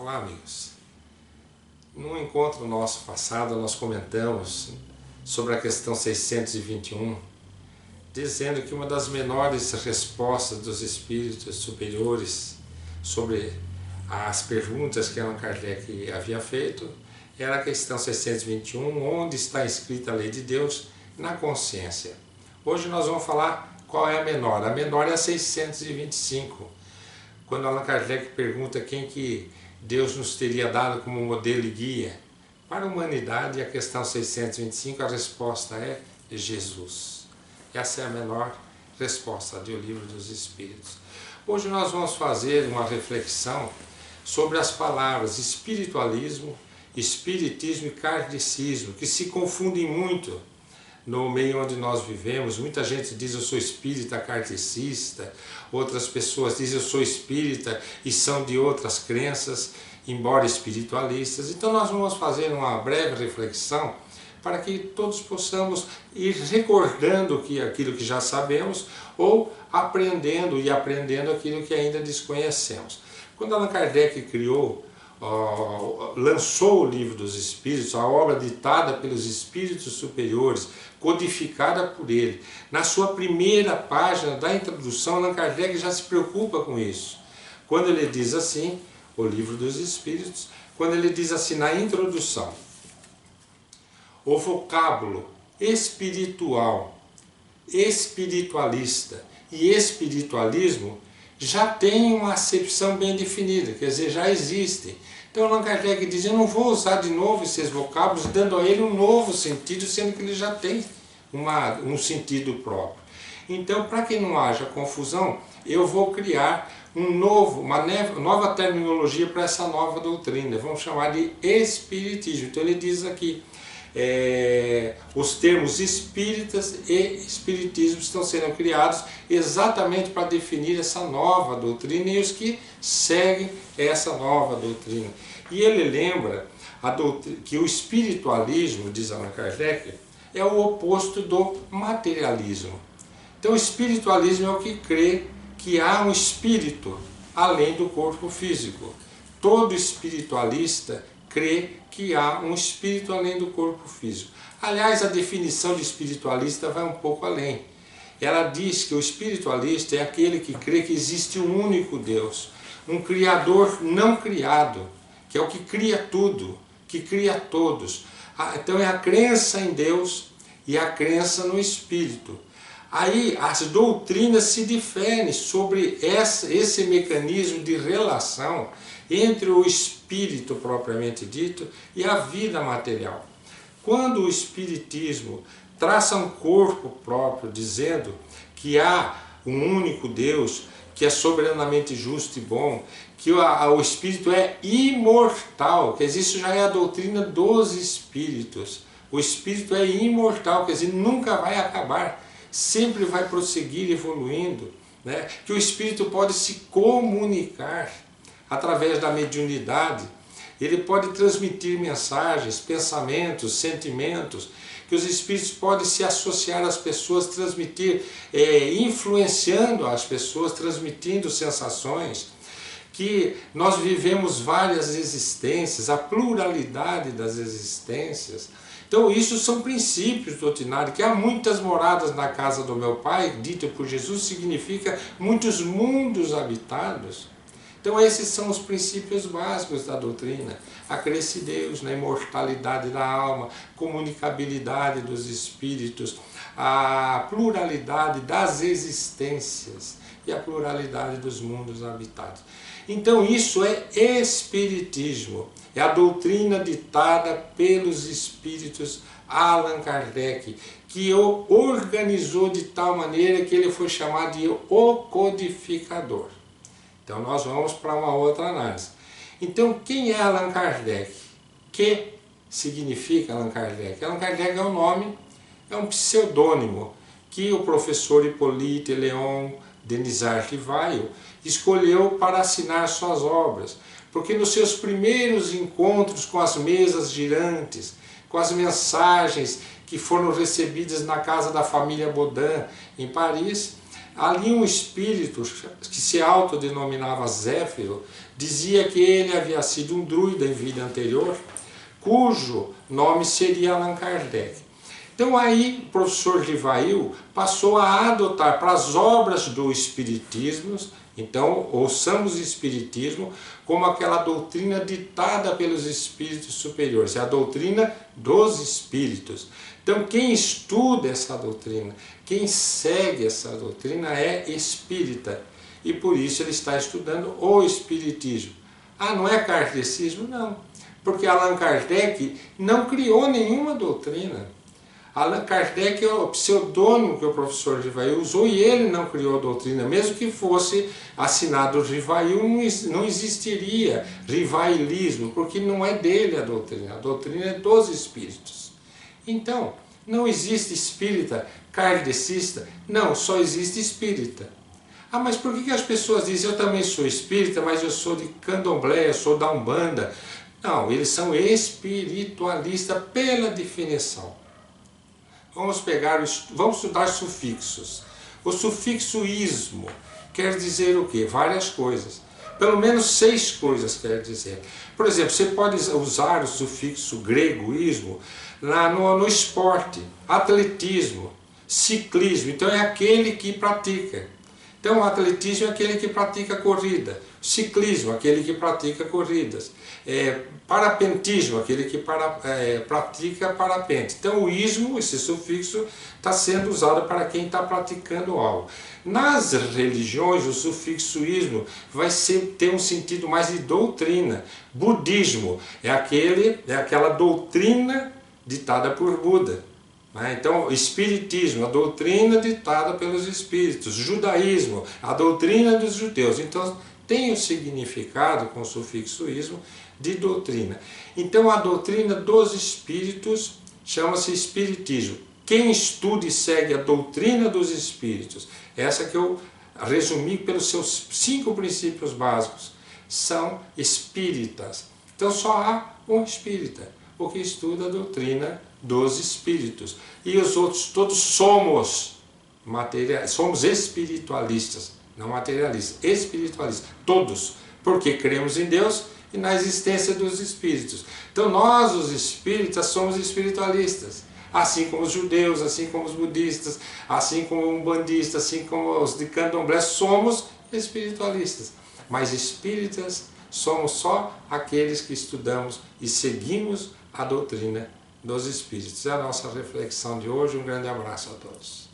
Olá, amigos. Num encontro nosso passado, nós comentamos sobre a questão 621, dizendo que uma das menores respostas dos espíritos superiores sobre as perguntas que Allan Kardec havia feito era a questão 621, onde está escrita a lei de Deus na consciência. Hoje nós vamos falar qual é a menor. A menor é a 625, quando Allan Kardec pergunta quem que Deus nos teria dado como modelo e guia para a humanidade, e a questão 625, a resposta é Jesus. Essa é a menor resposta do Livro dos Espíritos. Hoje nós vamos fazer uma reflexão sobre as palavras espiritualismo, espiritismo e kardecismo, que se confundem muito no meio onde nós vivemos. Muita gente diz eu sou espírita kardecista, outras pessoas dizem eu sou espírita e são de outras crenças, embora espiritualistas. Então nós vamos fazer uma breve reflexão para que todos possamos ir recordando aquilo que já sabemos ou aprendendo aquilo que ainda desconhecemos. Quando Allan Kardec lançou o Livro dos Espíritos, a obra ditada pelos espíritos superiores, codificada por ele, na sua primeira página da introdução, Allan Kardec já se preocupa com isso. Quando ele diz assim, o Livro dos Espíritos, quando ele diz assim na introdução: o vocábulo espiritual, espiritualista e espiritualismo já tem uma acepção bem definida, quer dizer, já existem. Então Allan Kardec diz, eu não vou usar de novo esses vocábulos, dando a ele um novo sentido, sendo que ele já tem um sentido próprio. Então, para que não haja confusão, eu vou criar uma nova terminologia para essa nova doutrina, vamos chamar de espiritismo. Então ele diz aqui, os termos espíritas e espiritismo estão sendo criados exatamente para definir essa nova doutrina e os que seguem essa nova doutrina. E ele lembra que o espiritualismo, diz Allan Kardec, é o oposto do materialismo. Então o espiritualismo é o que crê que há um espírito além do corpo físico. Todo espiritualista crê que há um espírito além do corpo físico. Aliás, a definição de espiritualista vai um pouco além. Ela diz que o espiritualista é aquele que crê que existe um único Deus, um Criador não criado, que é o que cria tudo, que cria todos. Então é a crença em Deus e a crença no Espírito. Aí as doutrinas se diferem sobre esse mecanismo de relação entre o espírito propriamente dito e a vida material. Quando o espiritismo traça um corpo próprio, dizendo que há um único Deus, que é soberanamente justo e bom, que o espírito é imortal, quer dizer, isso já é a doutrina dos espíritos. O espírito é imortal, quer dizer, nunca vai acabar, sempre vai prosseguir evoluindo, né? Que o espírito pode se comunicar através da mediunidade, ele pode transmitir mensagens, pensamentos, sentimentos, que os espíritos podem se associar às pessoas, transmitir, influenciando as pessoas, transmitindo sensações, que nós vivemos várias existências, a pluralidade das existências. Então isso são princípios doutrinários, que há muitas moradas na casa do meu Pai, dito por Jesus, significa muitos mundos habitados. Então esses são os princípios básicos da doutrina: a crença em Deus, na imortalidade da alma, comunicabilidade dos espíritos, a pluralidade das existências e a pluralidade dos mundos habitados. Então isso é espiritismo, é a doutrina ditada pelos espíritos Allan Kardec, que o organizou de tal maneira que ele foi chamado de o codificador. Então nós vamos para uma outra análise. Então quem é Allan Kardec? Que significa Allan Kardec? Allan Kardec é um nome, é um pseudônimo que o professor Hippolyte Léon Denisard Rivail escolheu para assinar suas obras, porque nos seus primeiros encontros com as mesas girantes, com as mensagens que foram recebidas na casa da família Baudin, em Paris, Ali um espírito que se autodenominava Zéfiro dizia que ele havia sido um druida em vida anterior, cujo nome seria Allan Kardec. Então aí o professor Rivail passou a adotar para as obras do Espiritismo, então ouçamos o Espiritismo como aquela doutrina ditada pelos espíritos superiores, é a doutrina dos espíritos. Então quem estuda essa doutrina, quem segue essa doutrina é espírita, e por isso ele está estudando o Espiritismo. Ah, não é kardecismo? Não, porque Allan Kardec não criou nenhuma doutrina. Allan Kardec é o pseudônimo que o professor Rivail usou e ele não criou a doutrina. Mesmo que fosse assinado Rivail, não existiria rivailismo, porque não é dele a doutrina é dos espíritos. Então, não existe espírita kardecista, não, só existe espírita. Ah, mas por que as pessoas dizem, eu também sou espírita, mas eu sou de candomblé, eu sou da Umbanda? Não, eles são espiritualistas pela definição. Vamos estudar sufixos. O sufixo ismo quer dizer o quê? Várias coisas. Pelo menos 6 coisas quer dizer. Por exemplo, você pode usar o sufixo grego ismo no esporte, atletismo, ciclismo. Então é aquele que pratica. Então o atletismo é aquele que pratica corrida. Ciclismo, aquele que pratica corridas. Parapentismo, aquele que pratica parapente. Então o ismo, esse sufixo, está sendo usado para quem está praticando algo. Nas religiões, o sufixo ismo vai ter um sentido mais de doutrina. Budismo é aquela doutrina ditada por Buda. Então, espiritismo, a doutrina ditada pelos espíritos. Judaísmo, a doutrina dos judeus. Então, tem o significado com o sufixo ismo de doutrina. Então a doutrina dos espíritos chama-se espiritismo. Quem estuda e segue a doutrina dos espíritos, essa que eu resumi pelos seus 5 princípios básicos, são espíritas. Então só há um espírita, o que estuda a doutrina dos espíritos. E os outros todos somos espiritualistas. Não materialistas, espiritualistas, todos, porque cremos em Deus e na existência dos espíritos. Então nós, os espíritas, somos espiritualistas, assim como os judeus, assim como os budistas, assim como os umbandistas, assim como os de candomblé, somos espiritualistas. Mas espíritas somos só aqueles que estudamos e seguimos a doutrina dos espíritos. É a nossa reflexão de hoje. Um grande abraço a todos.